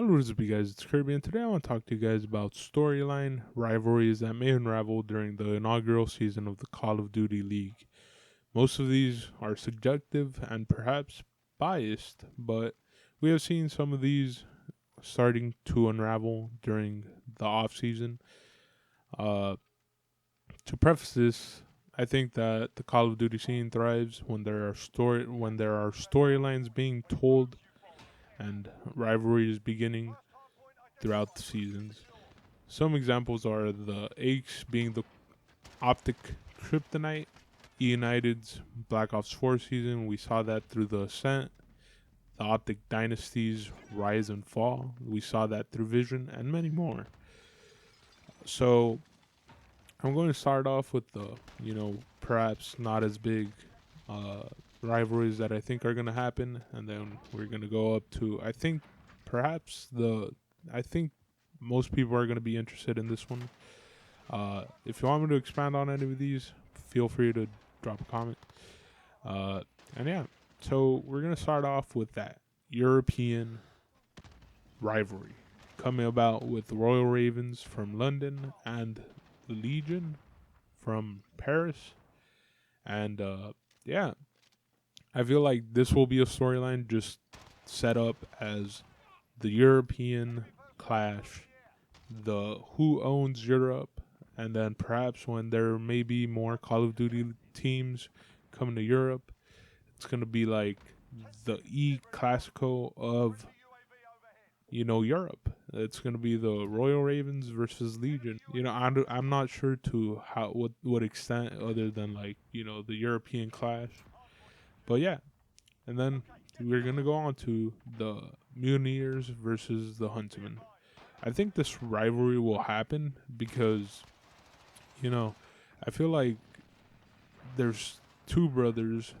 Hello, what's up, you guys? It's Kirby, and today I want to talk to you guys about storyline rivalries that may unravel during the inaugural season of the Call of Duty League. Most of these are subjective and perhaps biased, but we have seen some of these starting to unravel during the off season. Uh, to preface this, I think that the Call of Duty scene thrives when there are storylines being told and rivalries beginning throughout the seasons. Some examples are the Aches being the Optic Kryptonite, United's Black Ops 4 season. We saw that through the Ascent, the Optic Dynasty's Rise and Fall. We saw that through Vision, and many more. So I'm going to start off with the, perhaps not as big uh, rivalries that I think are going to happen, and then we're going to go up to, I think most people are going to be interested in this one. If you want me to expand on any of these, feel free to drop a comment. And yeah, so we're going to start off with that European rivalry coming about with the Royal Ravens from London and the Legion from Paris. And yeah, I feel like this will be a storyline just set up as the European clash, the who owns Europe, and then perhaps when there may be more Call of Duty teams coming to Europe, it's gonna be like the Clasico of Europe. It's gonna be the Royal Ravens versus Legion. I'm not sure to what extent other than like the European clash, but yeah, and then we're gonna go on to the Mutineers versus the Huntsmen. I think this rivalry will happen because, I feel like there's two brothers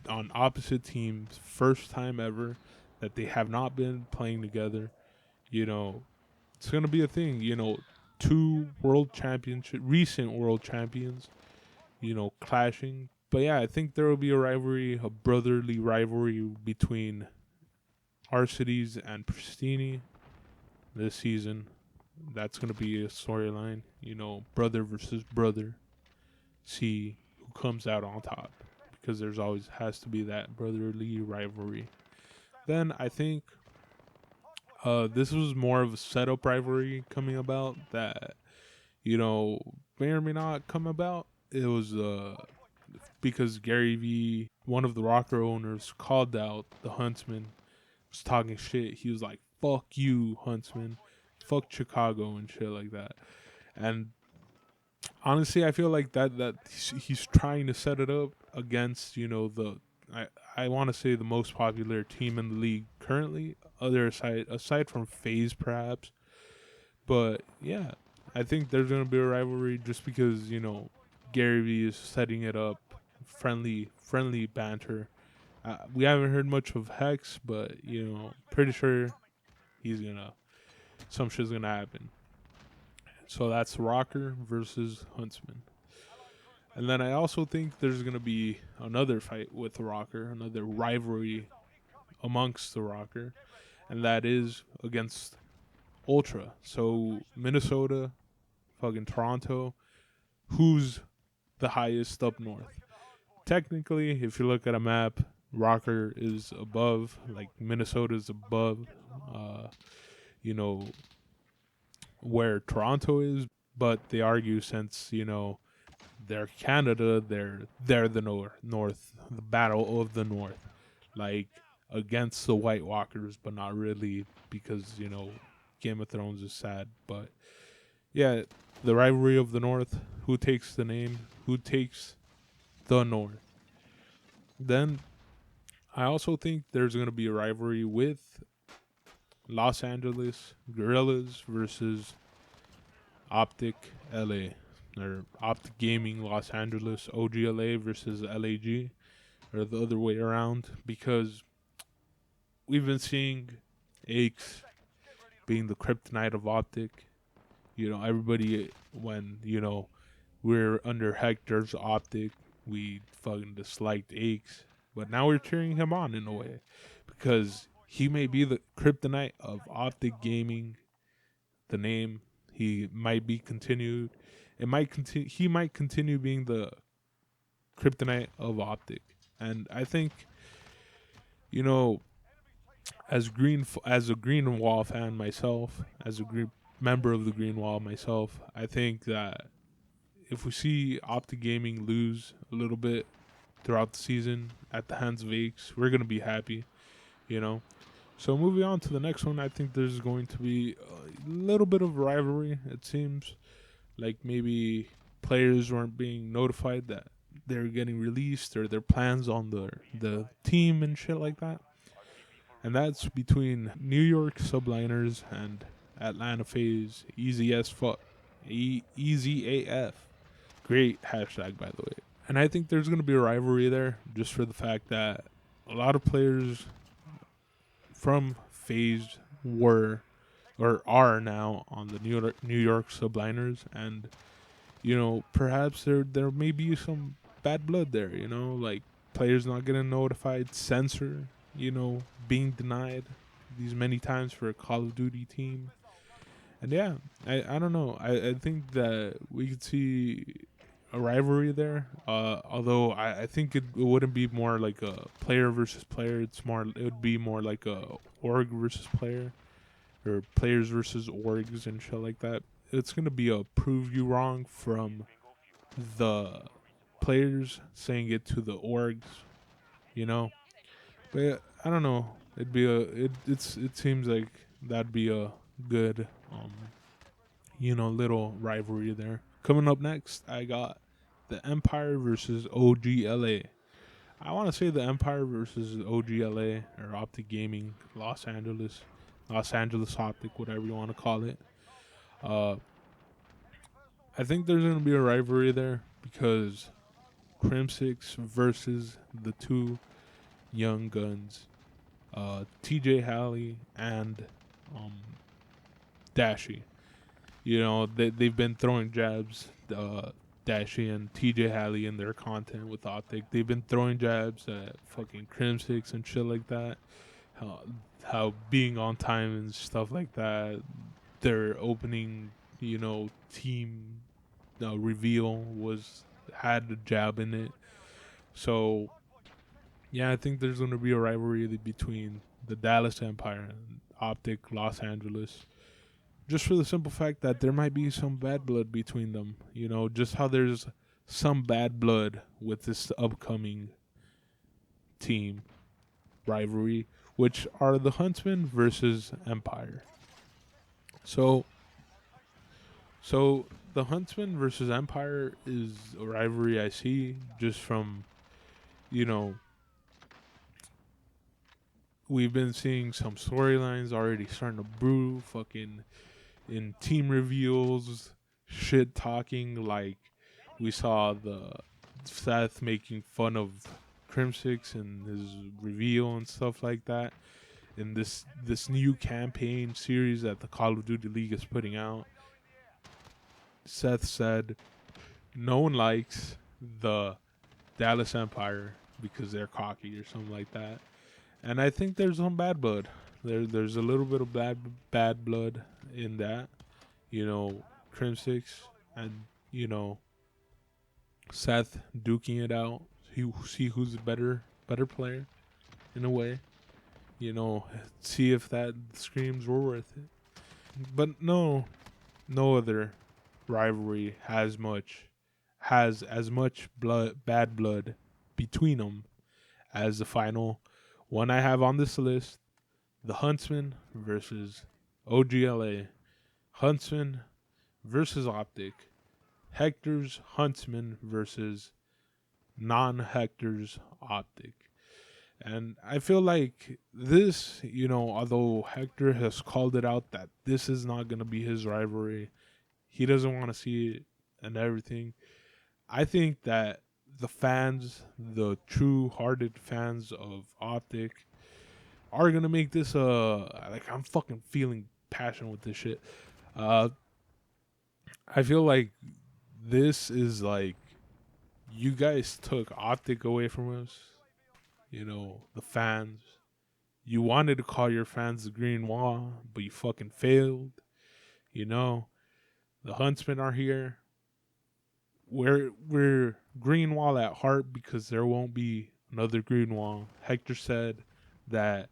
on opposite teams, first time ever that they have not been playing together. It's gonna be a thing. Two recent world champions, clashing. But yeah, I think there will be a brotherly rivalry between our cities and Pristini this season. That's gonna be a storyline. Brother versus brother. See who comes out on top because there's always has to be that brotherly rivalry. Then I think this was more of a setup rivalry coming about that may or may not come about. It was because Gary V, one of the rocker owners, called out the Huntsman, was talking shit. He was like, "Fuck you, Huntsman, fuck Chicago," and shit like that. And honestly, I feel like that he's trying to set it up against I want to say the most popular team in the league currently, aside from FaZe perhaps. But yeah, I think there's gonna be a rivalry just because Gary Vee is setting it up, friendly banter. We haven't heard much of Hex, but pretty sure he's gonna some shit's gonna happen. So that's Rocker versus Huntsman. And then I also think there's going to be another fight with the Rocker, another rivalry amongst the Rocker, and that is against Ultra. So Minnesota, fucking Toronto, who's the highest up north? Technically, if you look at a map, Rocker is above, like Minnesota is above, uh, you know, where Toronto is, but they argue since, they're Canada, they're the north, the battle of the north, like against the White Walkers, but not really because Game of Thrones is sad. But yeah, the rivalry of the North. Who takes the name? Who takes the North? Then I also think there's gonna be a rivalry with Los Angeles Guerrillas versus Optic LA. Or Optic Gaming Los Angeles OGLA versus LAG, or the other way around, because we've been seeing Aches being the kryptonite of Optic. Everybody, when, we're under Hector's Optic, we fucking disliked Aches. But now we're cheering him on in a way because he may be the kryptonite of Optic Gaming. The name, he might be continued. It might continue. He might continue being the kryptonite of Optic, and I think, you know, as a Green Wall fan myself, as a member of the Green Wall myself, I think that if we see Optic Gaming lose a little bit throughout the season at the hands of Aches, we're gonna be happy, you know. So moving on to the next one, I think there's going to be a little bit of rivalry. It seems like maybe players weren't being notified that they're getting released or their plans on the team and shit like that. And that's between New York Subliners and Atlanta FaZe Easy as fuck. Easy AF. Great hashtag, by the way. And I think there's going to be a rivalry there just for the fact that a lot of players from FaZe were or are now on the New York Subliners, and you know, perhaps there may be some bad blood there, you know, like players not getting notified, censor, you know, being denied these many times for a Call of Duty team. And yeah, I don't know. I think that we could see a rivalry there. Although I think it wouldn't be more like a player versus player. It would be more like a org versus player, or players versus orgs and shit like that. It's gonna be a prove you wrong from the players saying it to the orgs, you know. But I don't know. It seems like that'd be a good little rivalry there. Coming up next, I got the Empire versus OGLA. I want to say the Empire versus OGLA, or Optic Gaming Los Angeles Optic, whatever you want to call it. I think there's going to be a rivalry there because Crim6 versus the two young guns, TJ Halley and Dashy. You know, they've been throwing jabs, Dashy and TJ Halley, in their content with Optic. They've been throwing jabs at fucking Crim6 and shit like that. How being on time and stuff like that. Their opening, team reveal had a jab in it. So yeah, I think there's going to be a rivalry between the Dallas Empire and Optic Los Angeles. Just for the simple fact that there might be some bad blood between them. You know, just how there's some bad blood with this upcoming team rivalry, which are the Huntsman versus Empire. So the Huntsman versus Empire is a rivalry I see just from, we've been seeing some storylines already starting to brew, fucking in team reveals, shit talking, like we saw the Seth making fun of Crim6 and his reveal and stuff like that in this new campaign series that the Call of Duty League is putting out. Seth said no one likes the Dallas Empire because they're cocky or something like that. And I think there's some bad blood. There's a little bit of bad blood in that. Crim6 and, Seth duking it out. See who's the better player in a way. See if that screams were worth it. But no other rivalry has as much bad blood between them as the final one I have on this list, the Huntsman versus OGLA. Huntsman versus Optic. Hector's Huntsman versus non-Hector's Optic. And I feel like this, although Hector has called it out that this is not going to be his rivalry, he doesn't want to see it and everything. I think that the fans, the true-hearted fans of Optic, are going to make this I'm fucking feeling passion with this shit. I feel like this is like, you guys took Optic away from us, the fans, You wanted to call your fans the Green Wall, but you fucking failed. You know, the Huntsmen are here. We're Green Wall at heart because there won't be another Green Wall. Hector said that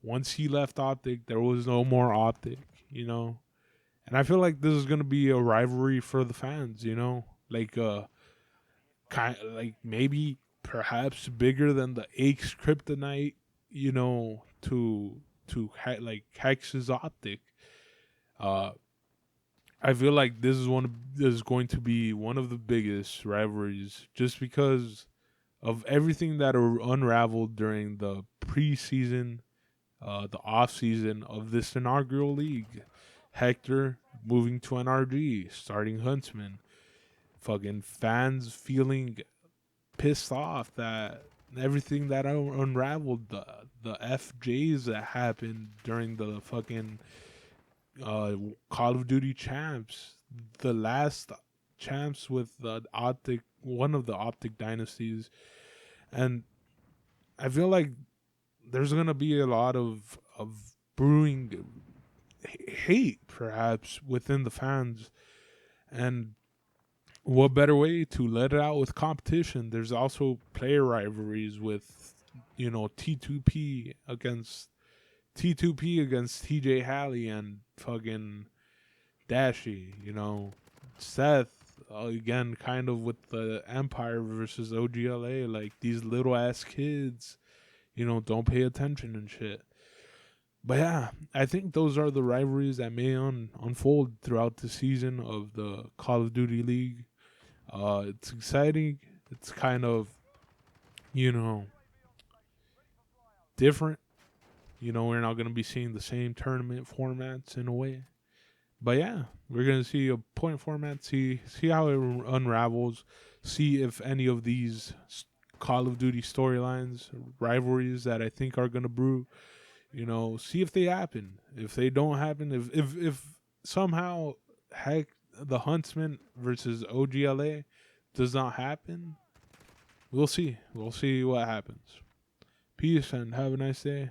once he left Optic, there was no more Optic, you know? And I feel like this is gonna be a rivalry for the fans, you know? Like maybe perhaps bigger than the Aches Kryptonite, you know, like Hex's Optic. Uh I feel like this is going to be one of the biggest rivalries just because of everything that unraveled during the preseason, the off season of this inaugural league. Hector moving to NRG, starting Huntsman. Fucking fans feeling pissed off that everything that unraveled, the FJs that happened during the fucking Call of Duty champs, the last champs with the Optic, one of the Optic dynasties, and I feel like there's gonna be a lot of brewing hate, perhaps within the fans, and what better way to let it out with competition? There's also player rivalries with, you know, T2P against TJ Halley and fucking Dashy, you know, Seth, again, kind of with the Empire versus OGLA, like these little ass kids, you know, don't pay attention and shit. But yeah, I think those are the rivalries that may unfold throughout the season of the Call of Duty League. It's exciting. It's kind of, you know, different. You know, we're not going to be seeing the same tournament formats in a way. But yeah, we're going to see a point format, see how it unravels, see if any of these Call of Duty storylines, rivalries that I think are going to brew, you know, see if they happen. If they don't happen, if somehow heck the Huntsman versus OGLA does not happen, we'll see. We'll see what happens. Peace and have a nice day.